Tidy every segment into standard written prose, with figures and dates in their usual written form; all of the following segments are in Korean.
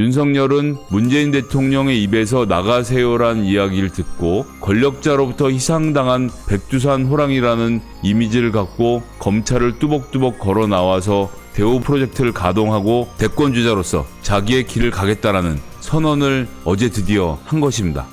윤석열은 문재인 대통령의 입에서 나가세요란 이야기를 듣고 권력자로부터 희생당한 백두산 호랑이라는 이미지를 갖고 검찰을 뚜벅뚜벅 걸어 나와서 대우 프로젝트를 가동하고 대권주자로서 자기의 길을 가겠다라는 선언을 어제 드디어 한 것입니다.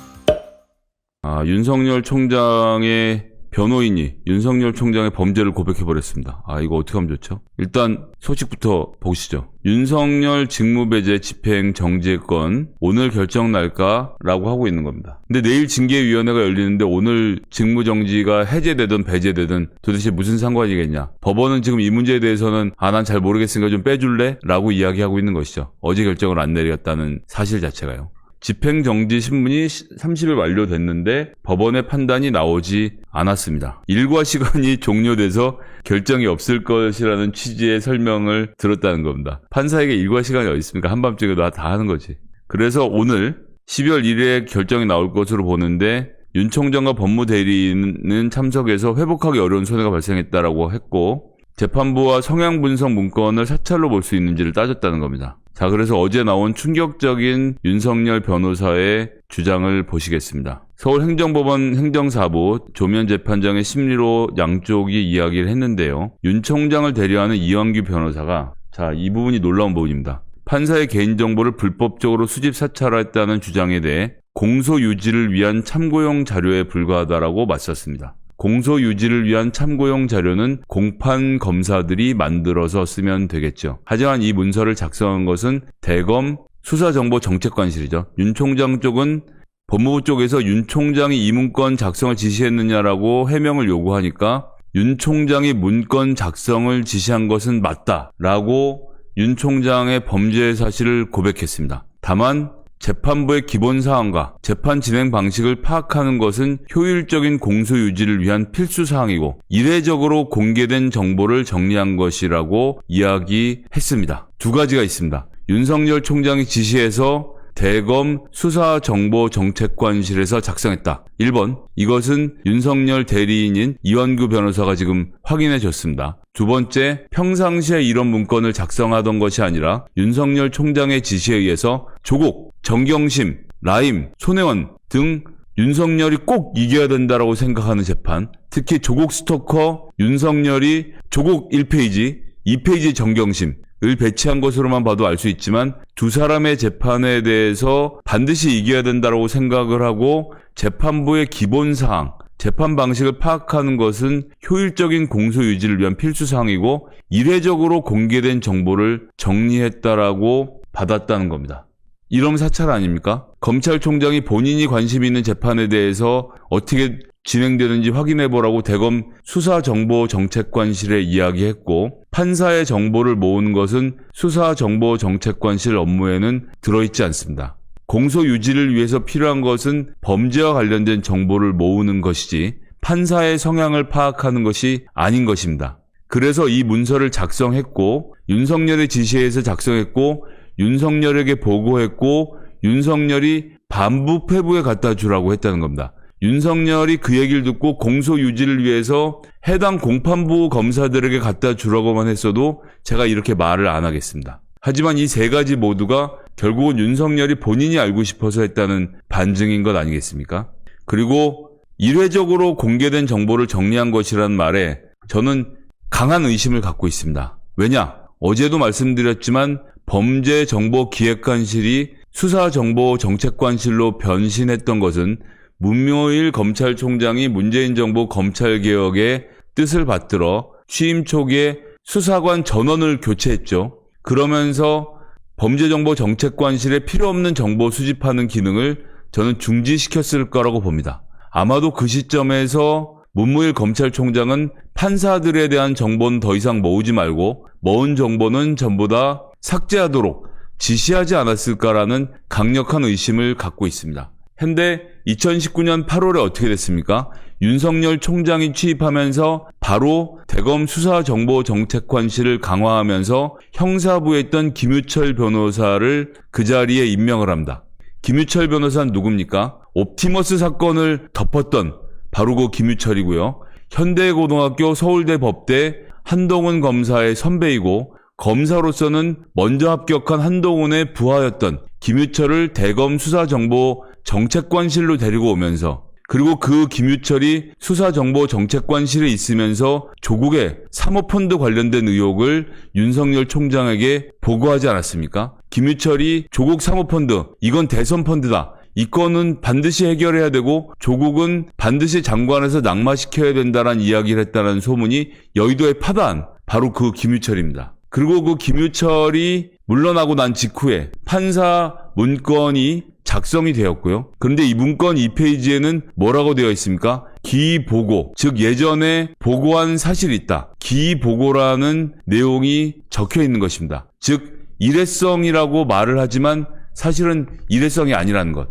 윤석열 총장의 변호인이 윤석열 총장의 범죄를 고백해버렸습니다. 이거 어떻게 하면 좋죠? 일단 소식부터 보시죠. 윤석열 직무배제 집행 정지의 건 오늘 결정 날까라고 하고 있는 겁니다. 근데 내일 징계위원회가 열리는데 오늘 직무정지가 해제되든 배제되든 도대체 무슨 상관이겠냐. 법원은 지금 이 문제에 대해서는 난 잘 모르겠으니까 좀 빼줄래? 라고 이야기하고 있는 것이죠. 어제 결정을 안 내렸다는 사실 자체가요. 집행정지 신문이 30일 완료됐는데 법원의 판단이 나오지 않았습니다. 일과 시간이 종료돼서 결정이 없을 것이라는 취지의 설명을 들었다는 겁니다. 판사에게 일과 시간이 어디 있습니까? 한밤중에도 다 하는 거지. 그래서 오늘 12월 1일에 결정이 나올 것으로 보는데 윤 총장과 법무대리인은 참석해서 회복하기 어려운 손해가 발생했다라고 했고 재판부와 성향 분석 문건을 사찰로 볼 수 있는지를 따졌다는 겁니다. 자, 그래서 어제 나온 충격적인 윤석열 변호사의 주장을 보시겠습니다. 서울행정법원 행정사부 조면 재판장의 심리로 양쪽이 이야기를 했는데요. 윤 총장을 대리하는 이완규 변호사가 이 부분이 놀라운 부분입니다. 판사의 개인정보를 불법적으로 수집 사찰했다는 주장에 대해 공소 유지를 위한 참고용 자료에 불과하다라고 맞섰습니다. 공소 유지를 위한 참고용 자료는 공판 검사들이 만들어서 쓰면 되겠죠. 하지만 이 문서를 작성한 것은 대검 수사정보정책관실이죠. 윤 총장 쪽은 법무부 쪽에서 윤 총장이 이 문건 작성을 지시했느냐라고 해명을 요구하니까 윤 총장이 문건 작성을 지시한 것은 맞다라고 윤 총장의 범죄 사실을 고백했습니다. 다만 재판부의 기본사항과 재판 진행 방식을 파악하는 것은 효율적인 공소 유지를 위한 필수사항이고 이례적으로 공개된 정보를 정리한 것이라고 이야기했습니다. 두 가지가 있습니다. 윤석열 총장이 지시해서 대검 수사정보정책관실에서 작성했다. 1번, 이것은 윤석열 대리인인 이완규 변호사가 지금 확인해 줬습니다. 두 번째, 평상시에 이런 문건을 작성하던 것이 아니라 윤석열 총장의 지시에 의해서 조국, 정경심, 라임, 손혜원 등 윤석열이 꼭 이겨야 된다라고 생각하는 재판, 특히 조국 스토커 윤석열이 조국 1페이지, 2페이지 정경심 을 배치한 것으로만 봐도 알 수 있지만 두 사람의 재판에 대해서 반드시 이겨야 된다고 생각을 하고 재판부의 기본사항, 재판 방식을 파악하는 것은 효율적인 공소 유지를 위한 필수사항이고 이례적으로 공개된 정보를 정리했다라고 받았다는 겁니다. 이러면 사찰 아닙니까? 검찰총장이 본인이 관심 있는 재판에 대해서 어떻게 진행되는지 확인해보라고 대검 수사정보정책관실에 이야기했고 판사의 정보를 모으는 것은 수사정보정책관실 업무에는 들어있지 않습니다. 공소 유지를 위해서 필요한 것은 범죄와 관련된 정보를 모으는 것이지 판사의 성향을 파악하는 것이 아닌 것입니다. 그래서 이 문서를 작성했고 윤석열의 지시에서 작성했고 윤석열에게 보고했고 윤석열이 반부패부에 갖다 주라고 했다는 겁니다. 윤석열이 그 얘기를 듣고 공소 유지를 위해서 해당 공판부 검사들에게 갖다 주라고만 했어도 제가 이렇게 말을 안 하겠습니다. 하지만 이 세 가지 모두가 결국은 윤석열이 본인이 알고 싶어서 했다는 반증인 것 아니겠습니까? 그리고 이례적으로 공개된 정보를 정리한 것이라는 말에 저는 강한 의심을 갖고 있습니다. 왜냐? 어제도 말씀드렸지만 범죄정보기획관실이 수사정보정책관실로 변신했던 것은 문묘일 검찰총장이 문재인 정부 검찰개혁의 뜻을 받들어 취임 초기에 수사관 전원을 교체했죠. 그러면서 범죄정보정책관실에 필요없는 정보 수집하는 기능을 저는 중지시켰을 거라고 봅니다. 아마도 그 시점에서 문무일 검찰총장은 판사들에 대한 정보는 더 이상 모으지 말고 모은 정보는 전부 다 삭제하도록 지시하지 않았을까라는 강력한 의심을 갖고 있습니다. 현대 2019년 8월에 어떻게 됐습니까? 윤석열 총장이 취임하면서 바로 대검 수사정보정책관실을 강화하면서 형사부에 있던 김유철 변호사를 그 자리에 임명을 합니다. 김유철 변호사는 누굽니까? 옵티머스 사건을 덮었던 바로 그 김유철이고요. 현대고등학교 서울대 법대 한동훈 검사의 선배이고 검사로서는 먼저 합격한 한동훈의 부하였던 김유철을 대검 수사정보정책관실로 데리고 오면서 그리고 그 김유철이 수사정보정책관실에 있으면서 조국의 사모펀드 관련된 의혹을 윤석열 총장에게 보고하지 않았습니까? 김유철이 조국 사모펀드, 이건 대선 펀드다. 이 건은 반드시 해결해야 되고 조국은 반드시 장관에서 낙마시켜야 된다는 이야기를 했다는 소문이 여의도에 파다한 바로 그 김유철입니다. 그리고 그 김유철이 물러나고 난 직후에 판사 문건이 작성이 되었고요. 그런데 이 문건 2페이지에는 뭐라고 되어 있습니까? 기보고, 즉 예전에 보고한 사실이 있다. 기보고라는 내용이 적혀 있는 것입니다. 즉 일회성이라고 말을 하지만 사실은 일회성이 아니라는 것.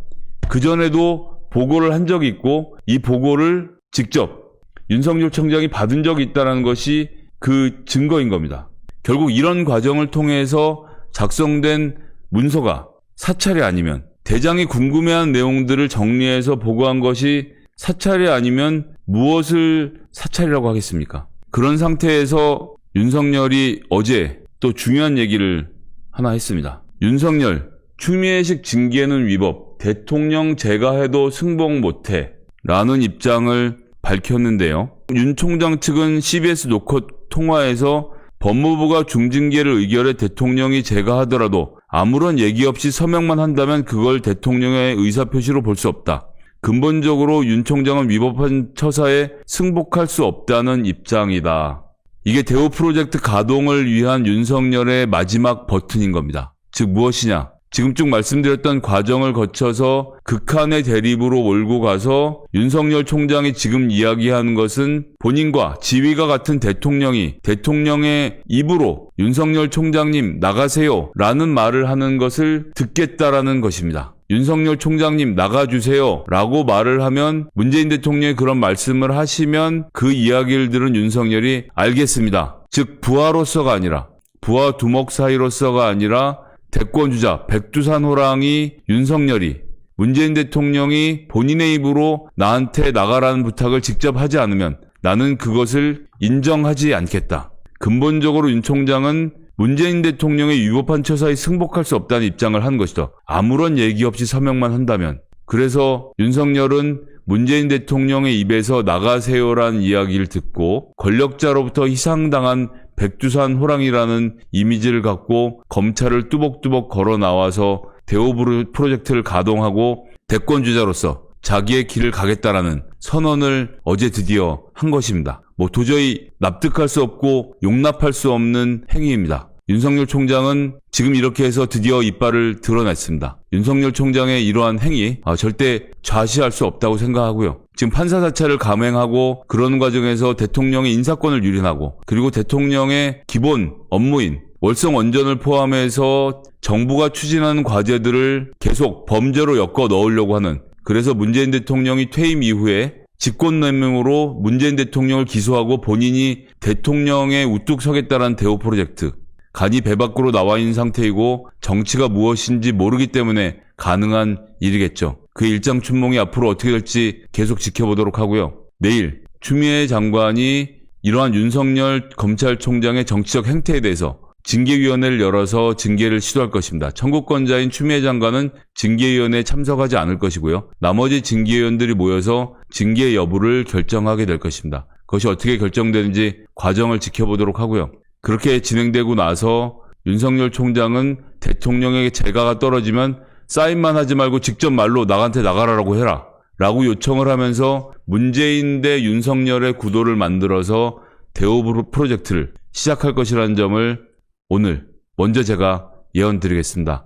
그전에도 보고를 한 적이 있고 이 보고를 직접 윤석열 총장이 받은 적이 있다는 것이 그 증거인 겁니다. 결국 이런 과정을 통해서 작성된 문서가 사찰이 아니면, 대장이 궁금해하는 내용들을 정리해서 보고한 것이 사찰이 아니면 무엇을 사찰이라고 하겠습니까? 그런 상태에서 윤석열이 어제 또 중요한 얘기를 하나 했습니다. 윤석열, 추미애식 징계는 위법, 대통령 제가 해도 승복 못해 라는 입장을 밝혔는데요. 윤 총장 측은 CBS 노컷 통화에서 법무부가 중징계를 의결해 대통령이 제가 하더라도 아무런 얘기 없이 서명만 한다면 그걸 대통령의 의사표시로 볼 수 없다. 근본적으로 윤 총장은 위법한 처사에 승복할 수 없다는 입장이다. 이게 대우 프로젝트 가동을 위한 윤석열의 마지막 버튼인 겁니다. 즉 무엇이냐? 지금 쭉 말씀드렸던 과정을 거쳐서 극한의 대립으로 몰고 가서 윤석열 총장이 지금 이야기하는 것은 본인과 지위가 같은 대통령이 대통령의 입으로 윤석열 총장님 나가세요 라는 말을 하는 것을 듣겠다라는 것입니다. 윤석열 총장님 나가주세요 라고 말을 하면, 문재인 대통령이 그런 말씀을 하시면 그 이야기를 들은 윤석열이 알겠습니다. 즉 부하로서가 아니라, 부하 두목 사이로서가 아니라 대권주자 백두산 호랑이 윤석열이 문재인 대통령이 본인의 입으로 나한테 나가라는 부탁을 직접 하지 않으면 나는 그것을 인정하지 않겠다. 근본적으로 윤 총장은 문재인 대통령의 위법한 처사에 승복할 수 없다는 입장을 한 것이다. 아무런 얘기 없이 서명만 한다면. 그래서 윤석열은 문재인 대통령의 입에서 나가세요라는 이야기를 듣고 권력자로부터 희생당한 백두산 호랑이라는 이미지를 갖고 검찰을 뚜벅뚜벅 걸어 나와서 대우 프로젝트를 가동하고 대권주자로서 자기의 길을 가겠다라는 선언을 어제 드디어 한 것입니다. 도저히 납득할 수 없고 용납할 수 없는 행위입니다. 윤석열 총장은 지금 이렇게 해서 드디어 이빨을 드러냈습니다. 윤석열 총장의 이러한 행위 절대 좌시할 수 없다고 생각하고요. 지금 판사 사찰을 감행하고 그런 과정에서 대통령의 인사권을 유린하고, 그리고 대통령의 기본 업무인 월성 원전을 포함해서 정부가 추진하는 과제들을 계속 범죄로 엮어 넣으려고 하는, 그래서 문재인 대통령이 퇴임 이후에 직권남용으로 문재인 대통령을 기소하고 본인이 대통령에 우뚝 서겠다라는 대우 프로젝트, 간이 배 밖으로 나와 있는 상태이고 정치가 무엇인지 모르기 때문에 가능한 일이겠죠. 그 일장춘몽이 앞으로 어떻게 될지 계속 지켜보도록 하고요. 내일 추미애 장관이 이러한 윤석열 검찰총장의 정치적 행태에 대해서 징계위원회를 열어서 징계를 시도할 것입니다. 청구권자인 추미애 장관은 징계위원회에 참석하지 않을 것이고요. 나머지 징계위원들이 모여서 징계 여부를 결정하게 될 것입니다. 그것이 어떻게 결정되는지 과정을 지켜보도록 하고요. 그렇게 진행되고 나서 윤석열 총장은 대통령에게 재가가 떨어지면 사인만 하지 말고 직접 말로 나한테 나가라고 해라 라고 요청을 하면서 문재인 대 윤석열의 구도를 만들어서 대우 프로젝트를 시작할 것이라는 점을 오늘 먼저 제가 예언드리겠습니다.